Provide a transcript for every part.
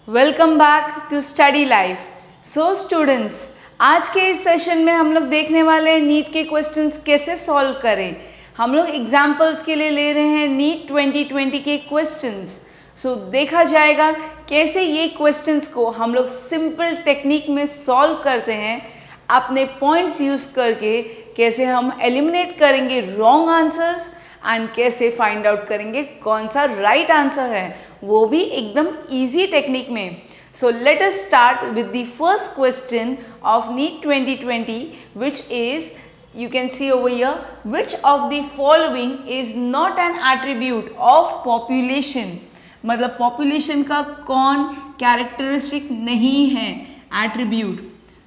Welcome back to study life. So students, आज के इस सेशन में हम लोग देखने वाले हैं नीट के क्वेश्चंस कैसे सॉल्व करें। हम लोग एग्जाम्पल्स के लिए ले रहे हैं नीट 2020 के क्वेश्चंस। सो देखा जाएगा कैसे ये क्वेश्चंस को हम लोग सिंपल टेक्निक में सॉल्व करते हैं, अपने पॉइंट्स यूज़ करके कैसे हम एलिमिनेट करेंगे रॉन्ग आंसर्स एंड कैसे फाइंड आउट करेंगे कौन सा राइट आंसर है, वो भी एकदम इजी टेक्निक में। So let us start with the first question of NEET 2020 which is, you can see over here, which of the following is not an attribute of population। मतलब population का कौन characteristic नहीं है attribute.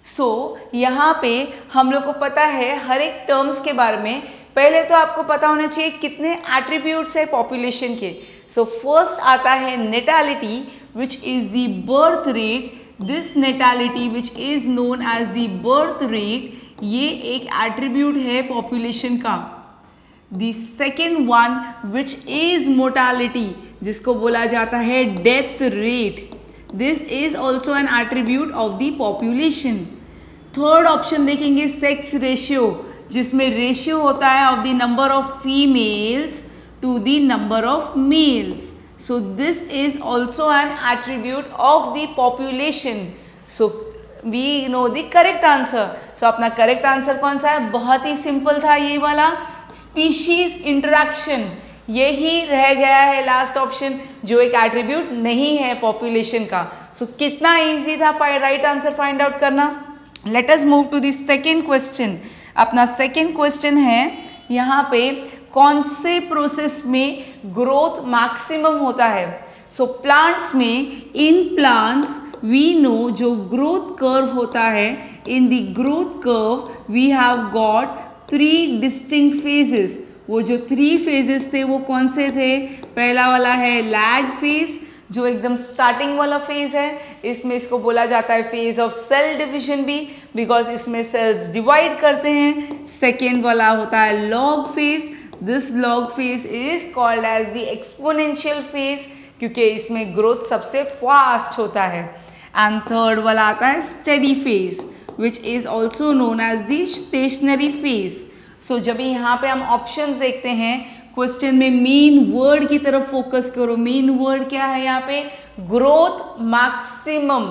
सो यहाँ पे हम लोग को पता है हर एक टर्म्स के बारे में। पहले तो आपको पता होना चाहिए कितने एट्रीब्यूट्स है पॉपुलेशन के। सो फर्स्ट आता है natality which is the birth rate. This natality which is known as the birth rate, ये एक एट्रीब्यूट है पॉपुलेशन का। The second one which is mortality, जिसको बोला जाता है death rate. This is also an attribute of the population. Third option देखेंगे sex ratio, जिसमें रेशियो होता है of the number of females to the number of males. So this is also an attribute of the population. So we know the correct answer. So अपना correct answer कौन सा है? बहुत ही simple था ये वाला, स्पीशीज इंटरेक्शन। यही रह गया है लास्ट ऑप्शन जो एक एट्रीब्यूट नहीं है पॉपुलेशन का। सो कितना इजी था राइट आंसर फाइंड आउट करना। Let us move to the second question. अपना सेकेंड क्वेश्चन है यहाँ पे कौन से प्रोसेस में ग्रोथ मैक्सिमम होता है। सो प्लांट्स में, इन प्लांट्स वी नो जो ग्रोथ कर्व होता है, in the growth curve we have got 3 distinct phases. वो जो 3 फेजेस थे वो कौन से थे? पहला वाला है लैग फेज, जो एकदम स्टार्टिंग वाला फेज है। इसमें इसको बोला जाता है फेज ऑफ सेल डिविजन भी, बिकॉज इसमें सेल्स डिवाइड करते हैं। सेकेंड वाला होता है log phase. This log phase is called as the exponential phase, क्योंकि इसमें ग्रोथ सबसे फास्ट होता है। एंड थर्ड वाला आता है steady phase which is also known as the stationary phase. So जब यहाँ पे हम ऑप्शंस देखते हैं क्वेश्चन में, मेन वर्ड की तरफ फोकस करो। मेन वर्ड क्या है यहाँ पे? Growth maximum.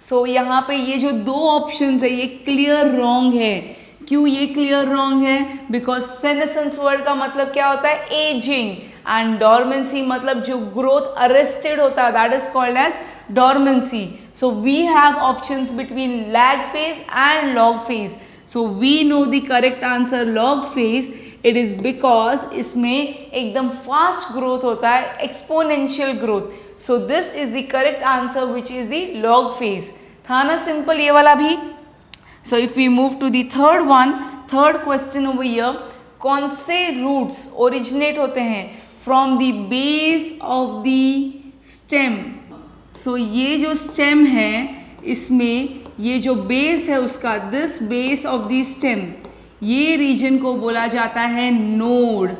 सो यहाँ पे ये जो 2 ऑप्शंस है ये क्लियर रॉन्ग है। क्यों ये क्लियर रॉन्ग है? बिकॉज सेनेसेंस वर्ड का मतलब क्या होता है? एजिंग, एंड डॉर्मेंसी मतलब जो ग्रोथ अरेस्टेड होता है, that is called as dormancy. So we have options between lag phase and log phase. So we know the correct answer log phase. It is because इसमें एकदम fast growth होता है, exponential growth. So this is the correct answer which is the log phase. था ना simple ये वाला भी। So if we move to the third one, third question over here, कौन से रूट्स ओरिजिनेट होते हैं from the base of the stem. So ये जो स्टेम है, इसमें ये जो बेस है उसका, this base of the stem, ये रीजन को बोला जाता है node.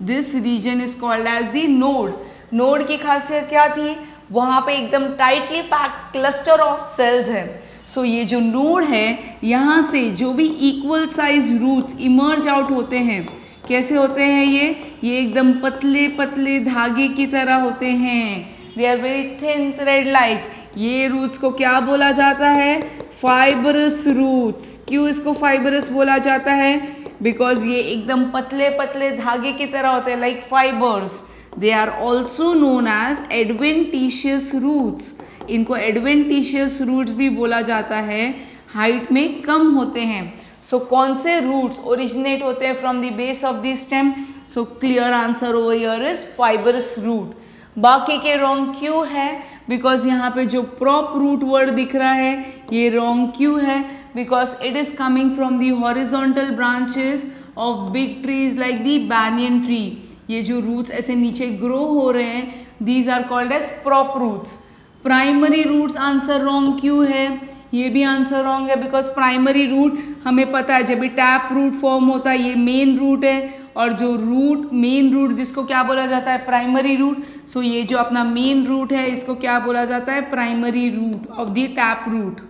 This region is called as the node. Node की खासियत क्या थी? वहाँ पे एकदम tightly packed cluster of cells है। सो ये जो नोड है, यहाँ से जो भी equal size roots emerge out होते हैं, कैसे होते हैं ये एकदम पतले पतले धागे की तरह होते हैं। They are very thin thread like. ये रूट्स को क्या बोला जाता है? Fibrous roots. क्यों इसको फाइबरस बोला जाता है? बिकॉज ये एकदम पतले पतले धागे की तरह होते हैं, like fibres. They are also known as adventitious roots. इनको एडवेंटिशियस रूट्स भी बोला जाता है, हाइट में कम होते हैं। सो कौन से रूट्स ओरिजिनेट होते हैं from the base of the stem? So clear answer over here is fibrous root. बाकी के रॉन्ग क्यों है? बिकॉज यहाँ पे जो प्रॉप रूट वर्ड दिख रहा है ये रॉन्ग क्यों है? Because it is coming from the horizontal branches of big trees like the banyan tree. ये जो रूट्स ऐसे नीचे ग्रो हो रहे हैं, these are called as prop roots. Primary roots answer wrong क्यों है? ये भी आंसर रॉन्ग है बिकॉज प्राइमरी रूट हमें पता है जब भी टैप रूट फॉर्म होता है ये मेन रूट है, और जो रूट मेन रूट जिसको क्या बोला जाता है? Primary root. सो ये जो अपना मेन रूट है इसको क्या बोला जाता है, primary root of the tap root.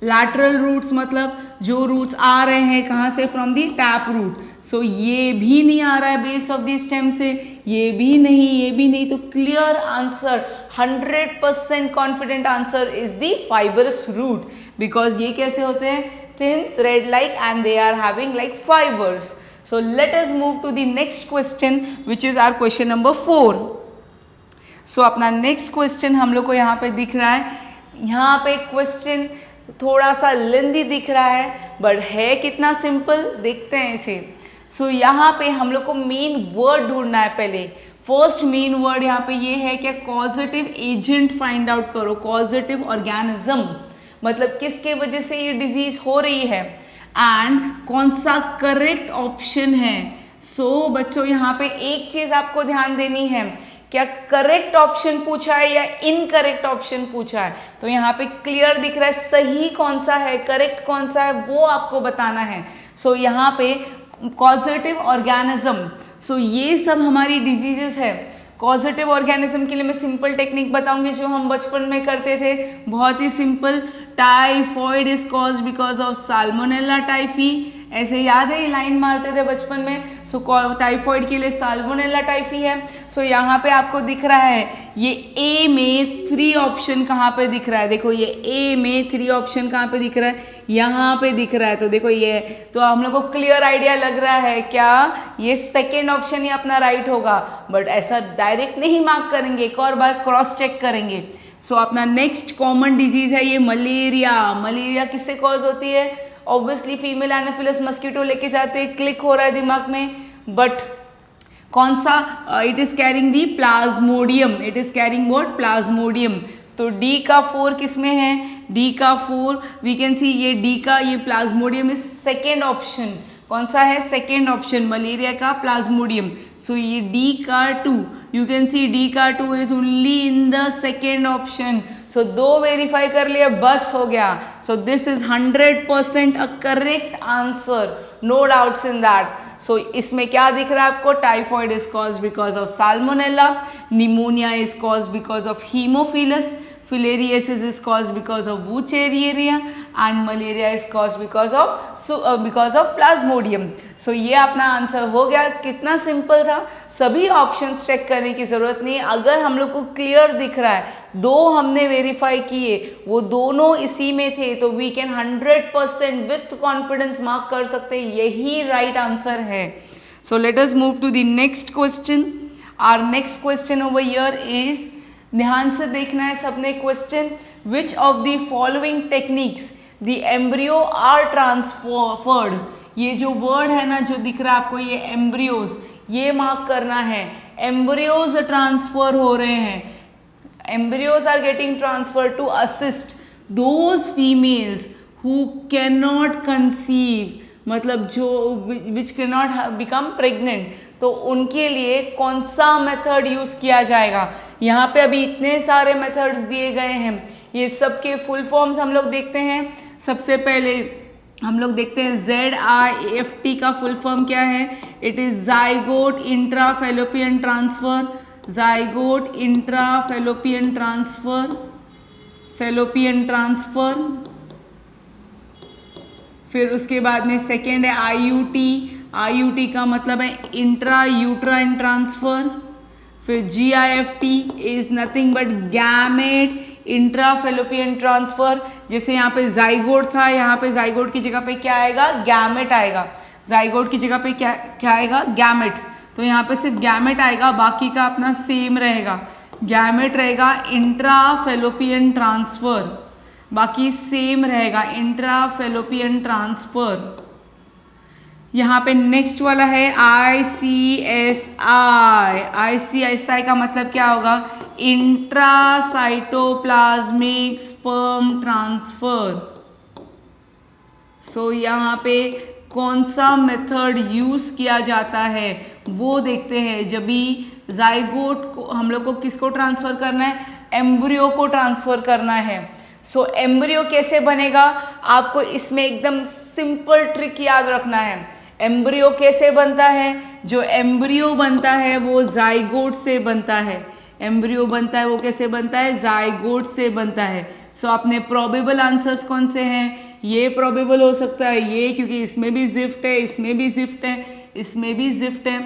Lateral roots मतलब जो रूट्स आ रहे हैं कहाँ से, from the tap root. So ये भी नहीं आ रहा है बेस ऑफ द स्टेम से, ये भी नहीं, तो clear answer 100% confident answer is the fibrous root, because ये कैसे होते हैं, thin thread like and they are having like fibres. So let us move to the next question which is our question number 4। So अपना next question हम लोग को यहाँ पे दिख रहा है, यहाँ पे क्वेश्चन थोड़ा सा लेंदी दिख रहा है बट है कितना सिंपल, देखते हैं इसे। सो यहाँ पे हम लोग को मेन वर्ड ढूंढना है पहले। फर्स्ट मेन वर्ड यहाँ पे ये है कि कॉजेटिव एजेंट फाइंड आउट करो, कॉजेटिव ऑर्गेनिज्म, मतलब किसके वजह से ये डिजीज हो रही है एंड कौन सा करेक्ट ऑप्शन है। सो बच्चों यहाँ पे एक चीज आपको ध्यान देनी है, क्या करेक्ट ऑप्शन पूछा है या इनकरेक्ट ऑप्शन पूछा है। तो यहाँ पे क्लियर दिख रहा है सही कौन सा है, करेक्ट कौन सा है, वो आपको बताना है। सो यहाँ पे कॉजेटिव ऑर्गेनिज्म, सो ये सब हमारी डिजीजेस है। कॉजेटिव ऑर्गेनिज्म के लिए मैं सिंपल टेक्निक बताऊंगी जो हम बचपन में करते थे, बहुत ही simple. Typhoid is caused because of salmonella typhi, ऐसे याद है, ये लाइन मारते थे बचपन में। सो टाइफॉइड के लिए साल्मोनेला टाइफी है। सो यहाँ पे आपको दिख रहा है ये ए में 3 ऑप्शन कहाँ पे दिख रहा है, देखो ये ए में 3 ऑप्शन कहाँ पे दिख रहा है, यहाँ पे दिख रहा है। तो देखो ये, तो हम लोग को क्लियर आइडिया लग रहा है क्या ये सेकेंड ऑप्शन ही अपना राइट होगा, बट ऐसा डायरेक्ट नहीं मार्क करेंगे, एक और बार क्रॉस चेक करेंगे। सो अपना नेक्स्ट कॉमन डिजीज है ये मलेरिया। मलेरिया किससे कॉज होती है, ऑब्वियसली फीमेल एनाफिलस मस्कीटो लेके जाते हैं, क्लिक हो रहा है दिमाग में, बट कौन सा, it is carrying the Plasmodium, it is carrying what, Plasmodium. तो डी का 4 किस में है, डी का 4 वी कैन सी, ये डी का ये प्लाज्मोडियम इज सेकेंड ऑप्शन, कौन सा है, सेकेंड ऑप्शन मलेरिया का प्लाज्मोडियम। सो ये डी का 2, यू कैन सी डी का 2 is only in the second option. So 2 verify कर लिया, बस हो गया। So this is 100% a correct answer, no doubts in that. So इसमें क्या दिख रहा है आपको, typhoid is cause because of salmonella, pneumonia is cause because of haemophilus, filariasis is caused because of Wuchereria and malaria is caused because of plasmodium. So ये अपना answer हो गया, कितना सिंपल था, सभी ऑप्शंस चेक करने की जरूरत नहीं। अगर हम लोग को क्लियर दिख रहा है, 2 हमने वेरीफाई किए, वो दोनों इसी में थे, तो we can 100% with confidence mark कर सकते हैं यही राइट आंसर है। So let us move to the next question. Our next question over here is, ध्यान से देखना है सबने question, which of the following techniques the embryo are transferred. ये जो वर्ड है ना जो दिख रहा है आपको, ये एम्ब्रियोज, ये मार्क करना है, एम्ब्रियोज ट्रांसफर हो रहे हैं, embryos are getting transfer to assist those females who can not conceive, मतलब जो which can not become pregnant, तो उनके लिए कौन सा मेथड यूज किया जाएगा। यहाँ पे अभी इतने सारे मेथड्स दिए गए हैं, ये सब के फुल फॉर्म्स हम लोग देखते हैं। सबसे पहले हम लोग देखते हैं ZIFT का फुल फॉर्म क्या है, it is zygote intrafallopian transfer, zygote intrafallopian transfer, fallopian transfer. फिर उसके बाद में सेकेंड है IUT, IUT का मतलब है इंट्रा यूट्राइन ट्रांसफर। फिर GIFT is nothing but gamete intrafallopian transfer. जैसे यहाँ पे जाइगोट था, यहाँ पे जाइगोट की जगह पे क्या आएगा, गैमेट आएगा, जाइगोट की जगह पे क्या आएगा, गैमेट। तो यहाँ पे सिर्फ गैमेट आएगा, बाकी का अपना सेम रहेगा, गैमेट रहेगा, इंट्राफेलोपियन ट्रांसफर बाकी सेम रहेगा, इंट्राफेलोपियन ट्रांसफर। यहाँ पे नेक्स्ट वाला है ICSI, ICSI का मतलब क्या होगा, इंट्रासाइटोप्लाज्मिक स्पर्म ट्रांसफर। सो यहाँ पे कौन सा मेथड यूज किया जाता है वो देखते हैं। जब भी जाइगोट को हम लोग को किसको ट्रांसफर करना है, एम्ब्रियो को ट्रांसफर करना है। सो एम्ब्रियो कैसे बनेगा, आपको इसमें एकदम सिंपल ट्रिक याद रखना है। एम्ब्रियो कैसे बनता है? जो एम्ब्रियो बनता है वो जाइगोट से बनता है। एम्ब्रियो बनता है वो कैसे बनता है? जाइगोट से बनता है। सो आपने प्रोबेबल आंसर्स कौन से हैं? ये प्रोबेबल हो सकता है ये, क्योंकि इसमें भी जिफ्ट है, इसमें भी जिफ्ट है, इसमें भी जिफ्ट है।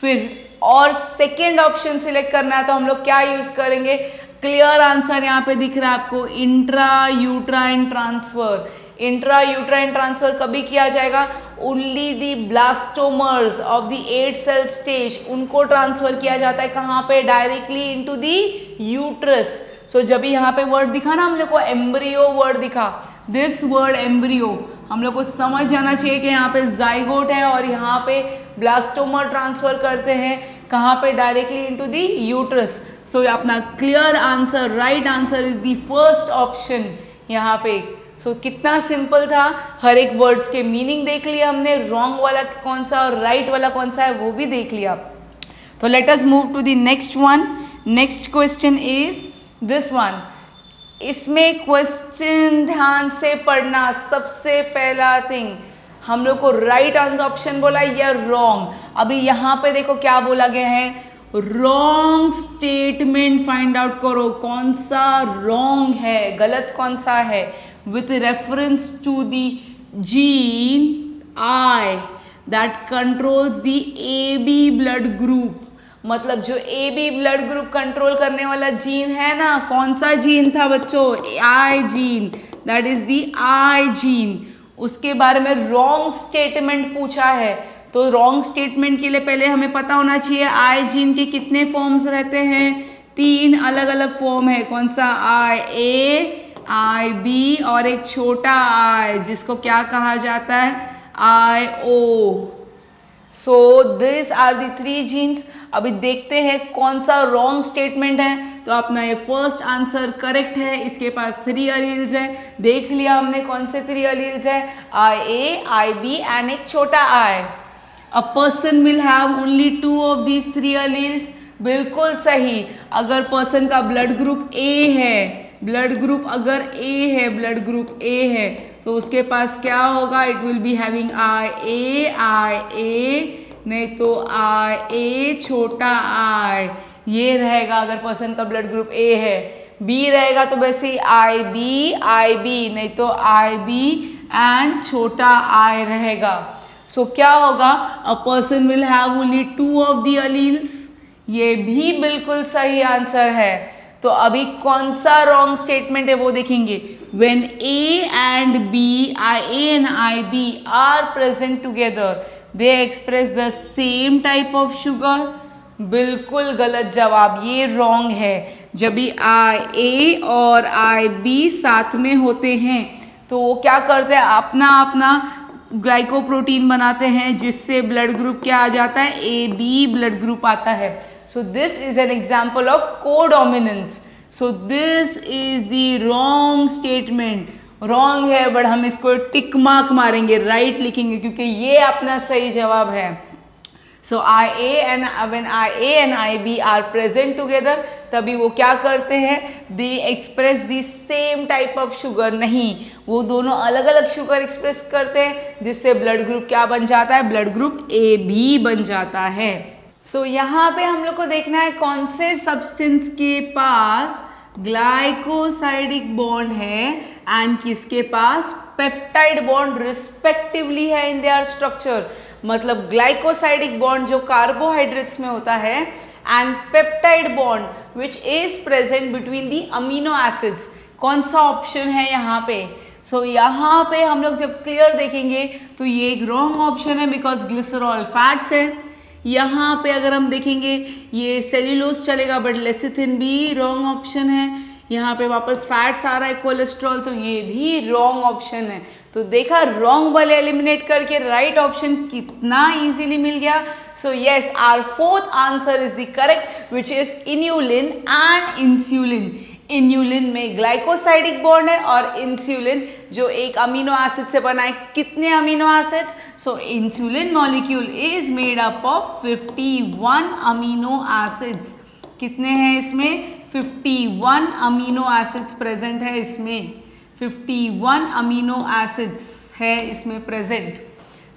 फिर और सेकेंड ऑप्शन सिलेक्ट करना है तो हम लोग क्या यूज करेंगे? क्लियर आंसर यहाँ पे दिख रहा है आपको, intra uterine transfer. Intra uterine transfer कभी किया जाएगा? Only the blastomeres of the 8 cell stage, उनको ट्रांसफर किया जाता है कहाँ पे? Directly into the uterus. So जब भी यहाँ पे वर्ड दिखा ना हम लोग को, एम्ब्रियो वर्ड दिखा, दिस वर्ड एम्ब्रियो, हम लोग को समझ जाना चाहिए कि यहाँ पे जाइगोट है और यहाँ पे ब्लास्टोमर ट्रांसफर करते हैं कहाँ पे? Directly into the uterus. So अपना clear answer, right answer is the first option यहाँ पे। सो कितना सिंपल था, हर एक वर्ड्स के मीनिंग देख लिया हमने, रॉन्ग वाला कौन सा और राइट वाला कौन सा है वो भी देख लिया। तो let us move to the next one. Next question is this one. इसमें क्वेश्चन ध्यान से पढ़ना, सबसे पहला थिंग हम लोग को राइट ऑप्शन बोला या रॉन्ग। अभी यहाँ पे देखो क्या बोला गया है, रॉन्ग स्टेटमेंट फाइंड आउट करो, कौन सा रॉन्ग है, गलत कौन सा है। With reference to the gene I that controls the AB blood group, मतलब जो AB ब्लड ग्रुप कंट्रोल करने वाला जीन है ना, कौन सा जीन था बच्चों? आई gene, that is the I gene. उसके बारे में रॉन्ग स्टेटमेंट पूछा है, तो रॉन्ग स्टेटमेंट के लिए पहले हमें पता होना चाहिए आई जीन के कितने फॉर्म्स रहते हैं? 3 अलग अलग फॉर्म है। कौन सा? IA, IB और एक छोटा I जिसको क्या कहा जाता है? IO। So this are the 3 genes. अभी देखते हैं कौन सा रॉन्ग स्टेटमेंट है। तो अपना ये फर्स्ट आंसर करेक्ट है, इसके पास 3 अलील्स है। देख लिया हमने कौन से 3 अलील्स है, IA, IB एंड एक छोटा I। A person will have only 2 of these 3 alleles. बिल्कुल सही। अगर पर्सन का ब्लड ग्रुप A है, ब्लड ग्रुप अगर A है, ब्लड ग्रुप A है, तो उसके पास क्या होगा? It will be having IA, नहीं तो IA छोटा I, ये रहेगा अगर पर्सन का ब्लड ग्रुप A है। B रहेगा तो वैसे ही IB, नहीं तो IB एंड छोटा I रहेगा। सो क्या होगा? A person will have only 2 of the alleles. ये भी बिल्कुल सही आंसर है। तो अभी कौन सा रॉन्ग स्टेटमेंट है वो देखेंगे। When A and B, IA and IB are present together, they express the same type of sugar। बिल्कुल गलत जवाब, ये रॉन्ग है। जब भी IA और IB साथ में होते हैं तो वो क्या करते हैं? अपना अपना ग्लाइकोप्रोटीन बनाते हैं, जिससे ब्लड ग्रुप क्या आ जाता है? AB ब्लड ग्रुप आता है। So this is an example of codominance. So this is the wrong statement. Wrong है, बट हम इसको टिक मार्क मारेंगे, राइट लिखेंगे, क्योंकि ये अपना सही जवाब है। So when IA and IB are present together, तभी वो क्या करते हैं? They express the same type of sugar। नहीं, वो दोनों अलग अलग शुगर एक्सप्रेस करते हैं, जिससे ब्लड ग्रुप क्या बन जाता है? ब्लड ग्रुप AB बन जाता है। सो यहाँ पे हम लोग को देखना है कौन से सब्सटेंस के पास ग्लाइकोसाइडिक बॉन्ड है एंड किसके पास पेप्टाइड बॉन्ड रिस्पेक्टिवली है इन देयर स्ट्रक्चर। मतलब ग्लाइकोसाइडिक बॉन्ड जो कार्बोहाइड्रेट्स में होता है and peptide bond which is present between the amino acids. कौन सा ऑप्शन है यहाँ पे? सो यहाँ पे हम लोग जब क्लियर देखेंगे तो ये एक रॉन्ग ऑप्शन है, बिकॉज ग्लिसरॉल फैट्स है। यहाँ पे अगर हम देखेंगे ये सेल्यूलोज चलेगा, बट लेसिथिन भी रॉन्ग ऑप्शन है। यहाँ पे वापस फैट्स आ रहा है, कोलेस्ट्रॉल, तो ये भी रॉन्ग ऑप्शन है। तो देखा, रॉन्ग वाले एलिमिनेट करके राइट ऑप्शन कितना इजीली मिल गया। So yes, our fourth answer is the correct, which is inulin and insulin. Inulin में ग्लाइकोसाइडिक बॉन्ड है और इंसुलिन जो एक अमीनो एसिड से बना है। कितने amino acids? So insulin molecule is made up of 51 amino acids. कितने हैं इसमें? 51 अमीनो एसिड्स प्रेजेंट है इसमें। 51 अमीनो एसिड्स है इसमें प्रेजेंट।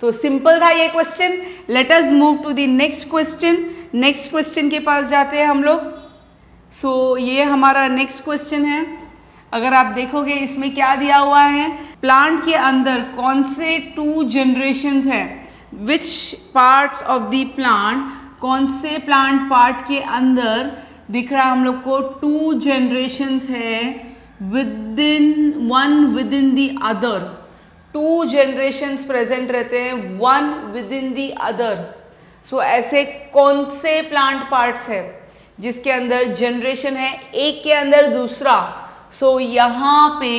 तो सिंपल था ये question. Let us move to the next question. Next question के पास जाते हैं हम लोग। सो ये हमारा नेक्स्ट क्वेश्चन है। अगर आप देखोगे इसमें क्या दिया हुआ है, प्लांट के अंदर कौन से 2 जनरेशन्स है, which parts of the plant, कौन से प्लांट पार्ट के अंदर दिख रहा हम लोग को 2 जनरेशन्स है within the other. 2 generations present रहते हैं one within the other. So ऐसे कौन से प्लांट पार्ट्स है जिसके अंदर जनरेशन है एक के अंदर दूसरा। सो यहाँ पे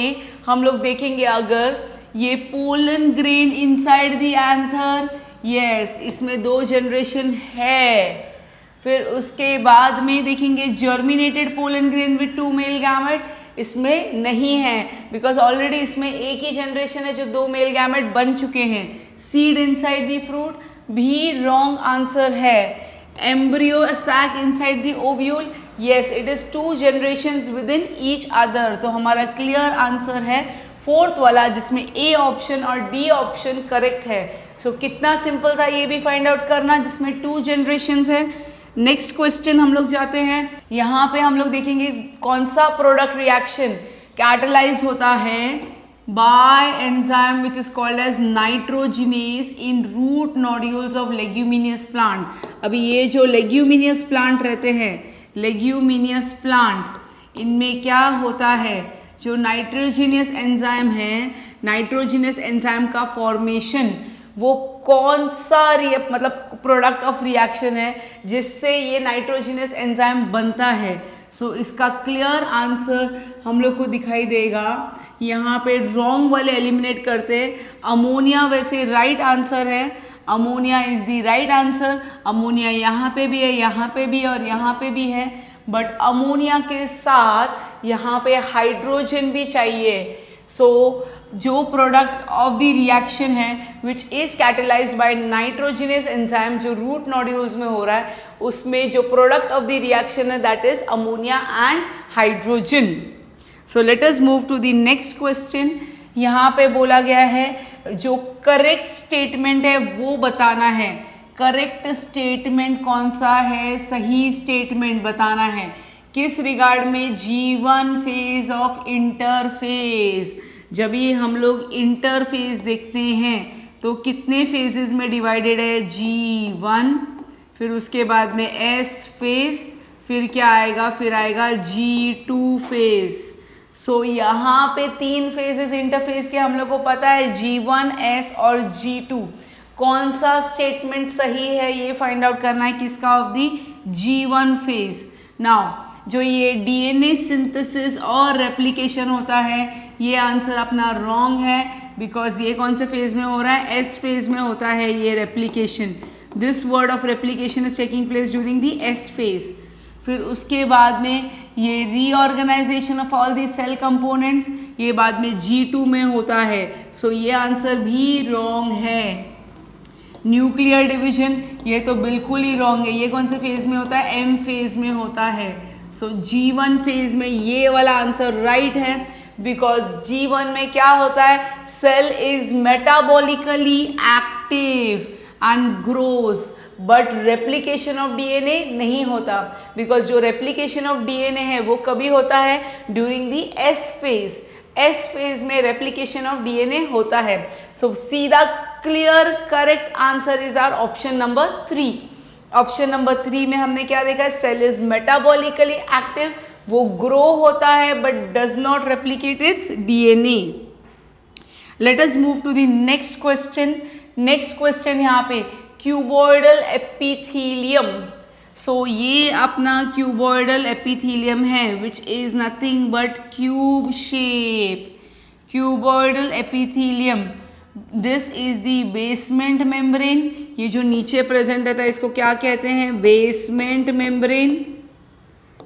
हम लोग देखेंगे, अगर ये pollen grain inside the anther, yes इसमें 2 जनरेशन है। फिर उसके बाद में देखेंगे germinated pollen grain with 2 male gamete, इसमें नहीं है बिकॉज ऑलरेडी इसमें एक ही जनरेशन है जो 2 मेल गैमेट बन चुके हैं। सीड इनसाइड द फ्रूट भी रॉन्ग आंसर है। Embryo sac inside the ovule, yes it is 2 generations within each other। तो हमारा क्लियर आंसर है 4th वाला, जिसमें A ऑप्शन और D ऑप्शन करेक्ट है। सो कितना सिंपल था ये भी फाइंड आउट करना, जिसमें 2 generations है। नेक्स्ट क्वेश्चन हम लोग जाते हैं। यहाँ पे हम लोग देखेंगे कौन सा प्रोडक्ट रिएक्शन कैटलाइज होता है by enzyme which is called as nitrogenase in root nodules of leguminous plant. अभी ये जो लेग्यूमिनियस प्लांट रहते हैं, लेग्यूमिनियस प्लांट, इनमें क्या होता है, जो नाइट्रोजिनियस एंजाइम है, नाइट्रोजिनियस एंजाइम का फॉर्मेशन वो कौन सा मतलब प्रोडक्ट ऑफ रिएक्शन है जिससे ये नाइट्रोजिनियस एंजाइम बनता है। सो इसका क्लियर आंसर हम लोग को दिखाई देगा। यहाँ पे रॉन्ग वाले एलिमिनेट करते, अमोनिया वैसे राइट आंसर है, ammonia is the right answer. Ammonia यहाँ पे भी है, यहाँ पे भी है और यहाँ पे भी है, बट अमोनिया के साथ यहाँ पे हाइड्रोजन भी चाहिए। सो जो प्रोडक्ट ऑफ द रिएक्शन है which is catalysed by nitrogenous enzyme, जो रूट नोड्यूल्स में हो रहा है, उसमें जो प्रोडक्ट ऑफ द रिएक्शन है that is ammonia and hydrogen. So let us move to the next question. यहाँ पे बोला गया है जो करेक्ट स्टेटमेंट है वो बताना है। करेक्ट स्टेटमेंट कौन सा है, सही स्टेटमेंट बताना है। किस रिगार्ड में, G1 फेज ऑफ इंटरफेज। जब भी हम लोग इंटरफेज देखते हैं तो कितने फेजेस में डिवाइडेड है, G1, फिर उसके बाद में S फेज, फिर क्या आएगा, फिर आएगा G2 फेज। सो यहाँ पे 3 फेजेस इंटरफेस के हम लोग को पता है, G1, S और G2। कौन सा स्टेटमेंट सही है ये फाइंड आउट करना है, किसका, of the G1 phase. Now जो ये DNA सिंथेसिस और रेप्लिकेशन होता है, ये आंसर अपना रॉन्ग है बिकॉज ये कौन से फेज में हो रहा है, S फेज में होता है ये replication. This word of replication is taking place during the S phase. फिर उसके बाद में ये reorganisation of all the cell components, ये बाद में G2 में होता है। सो ये आंसर भी रॉन्ग है। न्यूक्लियर डिवीजन, ये तो बिल्कुल ही रॉन्ग है। ये कौन से फेज में होता है, M फेज में होता है। सो G1 फेज में ये वाला आंसर राइट है बिकॉज G1 में क्या होता है, cell is metabolically active and grows, but replication of DNA नहीं होता बिकॉज जो रेप्लिकेशन ऑफ DNA है वो कभी होता है, during the S phase. S phase में रेप्लिकेशन ऑफ DNA होता है। सो सीधा clear correct answer is our option number 3। Option number 3 में हमने क्या देखा है, सेल इज मेटाबॉलिकली एक्टिव, वो ग्रो होता है but does not replicate its DNA। Let us move to the next question. Next question यहाँ पे क्यूबॉइडल एपिथेलियम। सो ये अपना क्यूबॉइडल एपिथेलियम है which is nothing but cube shape. Cuboidal epithelium, this is the basement membrane. ये जो नीचे present रहता है इसको क्या कहते हैं, बेसमेंट मेम्ब्रेन।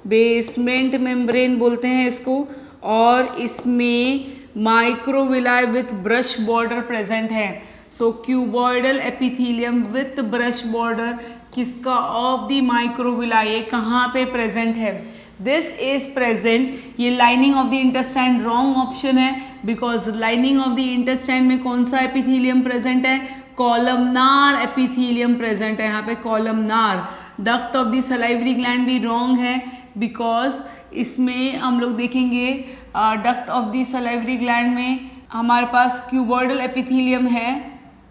बेसमेंट मेम्ब्रेन बोलते हैं इसको। और इसमें microvilli with brush border present है। So cuboidal epithelium with brush border किसका, ऑफ द माइक्रोविलाई, ये कहाँ पे प्रेजेंट है, दिस इज प्रेजेंट। ये lining of the intestine wrong option है because lining of the intestine में कौन सा एपिथेलियम प्रेजेंट है, कॉलमनार एपिथेलियम प्रेजेंट है यहाँ पे, columnar. Duct of the salivary gland भी रॉन्ग है, बिकॉज इसमें हम लोग देखेंगे duct of the salivary gland में हमारे पास क्यूबॉइडल एपिथेलियम है,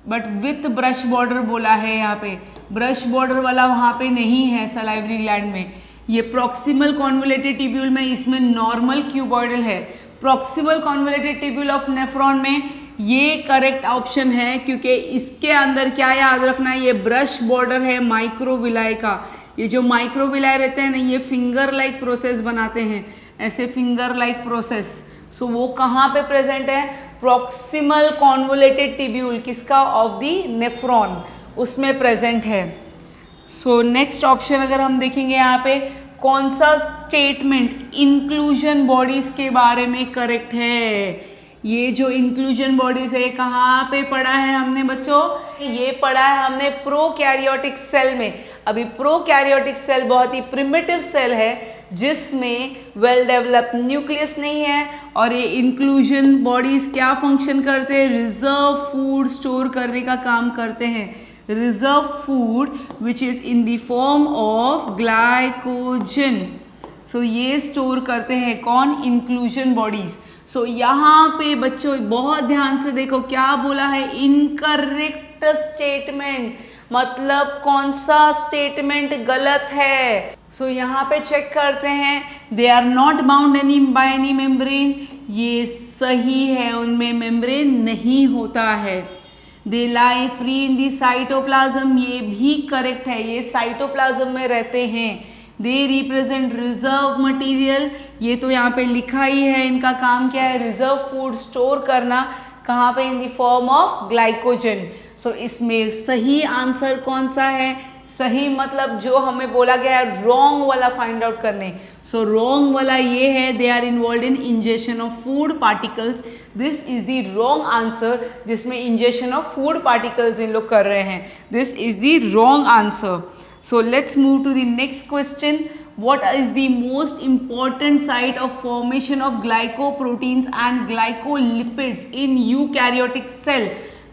बट विथ ब्रश बॉर्डर बोला है यहाँ पे, ब्रश बॉर्डर वाला वहाँ पे नहीं है सलाइवरी ग्लैंड में। ये प्रॉक्सिमल कॉन्वोलेटेड ट्यूब्यूल में इसमें नॉर्मल क्यूबॉइडल है। Proximal convoluted tubule of nephron में ये करेक्ट ऑप्शन है, क्योंकि इसके अंदर क्या याद रखना है, ये ब्रश बॉर्डर है माइक्रोविलाई का। ये जो माइक्रोविलाई रहते हैं ना, ये फिंगर लाइक प्रोसेस बनाते हैं, ऐसे फिंगर लाइक प्रोसेस। सो वो कहाँ पे प्रेजेंट है, प्रॉक्सिमल कॉन्वोलेटेड ट्यूब्यूल किसका, ऑफ द नेफ्रॉन, उसमें प्रेजेंट है। सो नेक्स्ट ऑप्शन अगर हम देखेंगे यहाँ पे, कौन सा स्टेटमेंट इंक्लूजन बॉडीज के बारे में करेक्ट है। ये जो इंक्लूजन बॉडीज है कहाँ पे पढ़ा है हमने बच्चों, ये पढ़ा है हमने प्रोकैरियोटिक सेल में। अभी प्रोकैरियोटिक सेल बहुत ही प्रिमिटिव सेल है, जिसमें वेल डेवलप्ड न्यूक्लियस नहीं है, और ये इंक्लूजन बॉडीज क्या फंक्शन करते हैं, रिजर्व फूड स्टोर करने का काम करते हैं। Reserve food which is in the form of glycogen. So ये स्टोर करते हैं कौन, इंक्लूजन बॉडीज। सो यहाँ पे बच्चों बहुत ध्यान से देखो क्या बोला है, इनकरेक्ट स्टेटमेंट, मतलब कौन सा स्टेटमेंट गलत है। सो यहाँ पे चेक करते हैं, they are not bound any by any membrane, ये सही है, उनमें मेम्ब्रेन नहीं होता है। दे लाई फ्री इन दी साइटोप्लाज्म, ये भी करेक्ट है, ये साइटोप्लाज्म में रहते हैं। दे रिप्रेजेंट रिजर्व मटीरियल, ये तो यहाँ पे लिखा ही है, इनका काम क्या है, रिजर्व फूड स्टोर करना, कहाँ पे, in the form of glycogen. So इसमें सही आंसर कौन सा है, सही मतलब जो हमें बोला गया है रॉन्ग वाला फाइंड आउट करने। सो रॉन्ग वाला ये है, they are involved in injection of food particles, this is the wrong answer, जिसमें इंजेक्शन ऑफ फूड पार्टिकल्स इन लोग कर रहे हैं, this is the wrong answer. So let's move to the next question. What is the most important site of formation of glycoproteins and glycolipids in eukaryotic cell?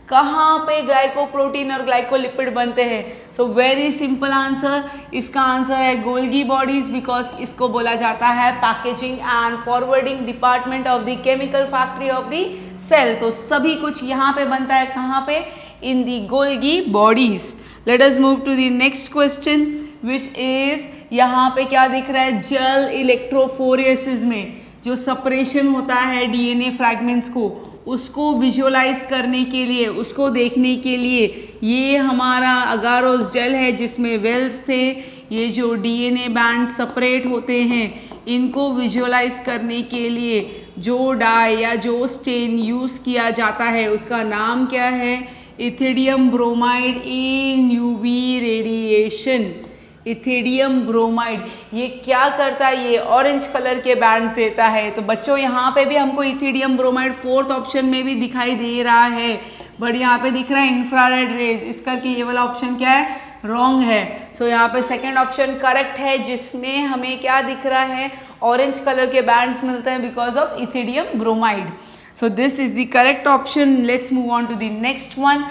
कहाँ पे glycoprotein और glycolipid बनते हैं? सो वेरी सिंपल आंसर, इसका answer है Golgi bodies, because इसको बोला जाता है packaging and forwarding department of the chemical factory of the cell. तो सभी कुछ यहाँ पे बनता है, कहाँ पे, in the Golgi bodies. Let us move to the next question, which is, यहाँ पे क्या दिख रहा है, जेल इलेक्ट्रोफोरेसिस में जो सेपरेशन होता है डीएनए फ्रैगमेंट्स को, उसको विजुअलाइज करने के लिए, उसको देखने के लिए, ये हमारा अगारोस जेल है जिसमें वेल्स थे। ये जो डीएनए बैंड सेपरेट होते हैं, इनको विजुअलाइज करने के लिए जो डाई या जो स्टेन यूज़ किया जाता है उसका नाम क्या है, इथिडियम ब्रोमाइड इन यूवी रेडिएशन। इथिडियम ब्रोमाइड ये क्या करता है, ये ऑरेंज कलर के बैंड देता है। तो बच्चों यहाँ पे भी हमको इथिडियम ब्रोमाइड फोर्थ ऑप्शन में भी दिखाई दे रहा है, बट यहाँ पे दिख रहा है इंफ्रारेड रेज, इस करके ये वाला ऑप्शन क्या है, रॉन्ग है। सो यहाँ पे सेकंड ऑप्शन करेक्ट है, जिसमें हमें क्या दिख रहा है, ऑरेंज कलर के बैंड्स मिलते हैं because of ethidium bromide. So this is the correct option. Let's move on to the next one.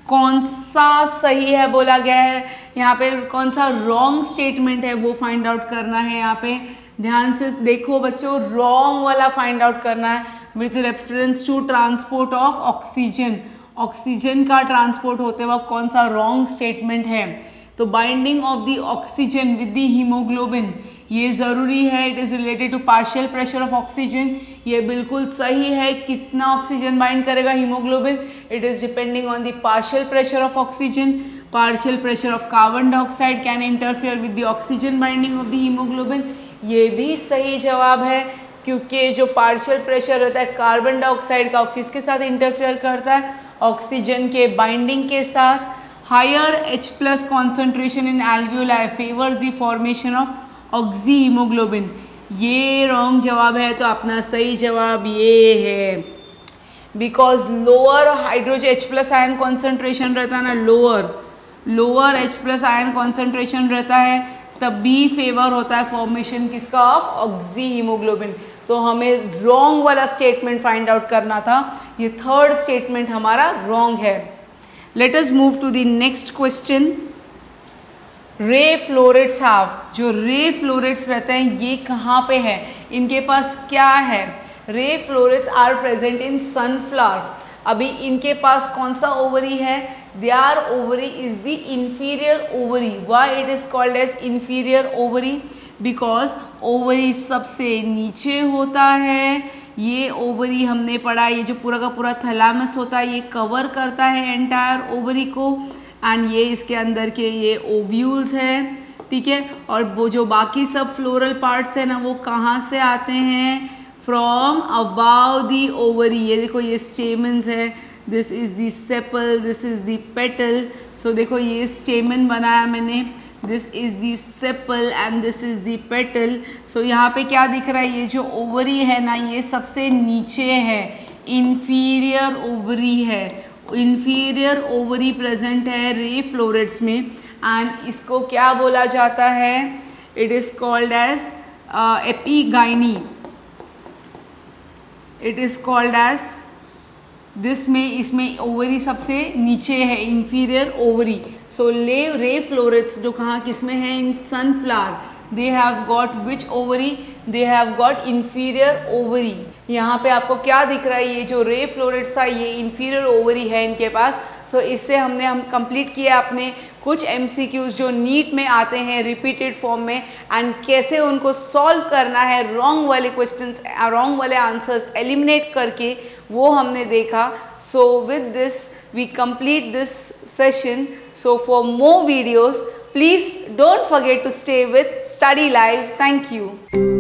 कौन सा सही है बोला गया है, यहाँ पे कौन सा रॉन्ग स्टेटमेंट है वो फाइंड आउट करना है। यहाँ पे ध्यान से देखो बच्चों, रॉन्ग वाला फाइंड आउट करना है with reference to transport of oxygen. Oxygen का ट्रांसपोर्ट होते वक्त कौन सा रॉन्ग स्टेटमेंट है, तो binding of the oxygen with the haemoglobin, ये ज़रूरी है, it is related to partial pressure of oxygen, ये बिल्कुल सही है। कितना ऑक्सीजन बाइंड करेगा haemoglobin, it is depending on the partial pressure of oxygen. Partial pressure of carbon dioxide can interfere with the oxygen binding of the haemoglobin, ये भी सही जवाब है, क्योंकि जो पार्शियल प्रेशर रहता है कार्बन डाइऑक्साइड का, किसके साथ इंटरफेयर करता है, ऑक्सीजन के बाइंडिंग के साथ। Higher H+ concentration in alveoli favours the formation of oxy haemoglobin, ये रॉन्ग जवाब है। तो अपना सही जवाब ये है, because lower hydrogen H+ ion concentration रहता है ना, लोअर H+ आयन कॉन्सेंट्रेशन रहता है, तब भी फेवर होता है फॉर्मेशन किसका, ऑफ ऑक्सी हीमोग्लोबिन। तो हमें रॉन्ग वाला स्टेटमेंट फाइंड आउट करना था, ये थर्ड स्टेटमेंट हमारा रॉन्ग है। Let us move to the next question. Ray florets have, जो रे फ्लोरेट्स रहते हैं ये कहाँ पे है, इनके पास क्या है? Ray florets are present in sunflower. अभी इनके पास कौन सा ओवरी है? Their ovary is the inferior ovary. Why it is called as inferior ovary? Because ovary सबसे नीचे होता है। ये ओवरी हमने पढ़ा, ये जो पूरा का पूरा थैलामस होता है ये कवर करता है एंटायर ओवरी को, एंड ये इसके अंदर के ये ओव्यूल्स है, ठीक है। और वो जो बाकी सब फ्लोरल पार्ट्स है ना वो कहाँ से आते हैं? From above the ovary. ये देखो ये स्टेमन्स है, this is the sepal, this is the petal. So देखो ये स्टेमन बनाया मैंने, this is the sepal and this is the petal. So यहाँ पे क्या दिख रहा है? ये जो ओवरी है ना ये सबसे नीचे है, इंफीरियर ओवरी है। इंफीरियर ओवरी प्रेजेंट है रे फ्लोरेट्स में, एंड इसको क्या बोला जाता है? It is called as epigyny. It is called as this में, इसमें ओवरी सबसे नीचे है, इंफीरियर ओवरी। सो रे फ्लोरेट्स जो कहाँ किस में है? In sunflower. They have got which ovary? They have got inferior ovary. यहाँ पे आपको क्या दिख रहा है? ये जो रे फ्लोरेट्स था ये इंफीरियर ओवरी है इनके पास। सो इससे हम कंप्लीट किया अपने कुछ MCQs जो नीट में आते हैं रिपीटेड फॉर्म में, एंड कैसे उनको सॉल्व करना है, रॉन्ग वाले क्वेश्चंस, रॉन्ग वाले आंसर्स एलिमिनेट करके, वो हमने देखा। So with this we complete this session. So for more videos please don't forget to stay with study live. Thank you.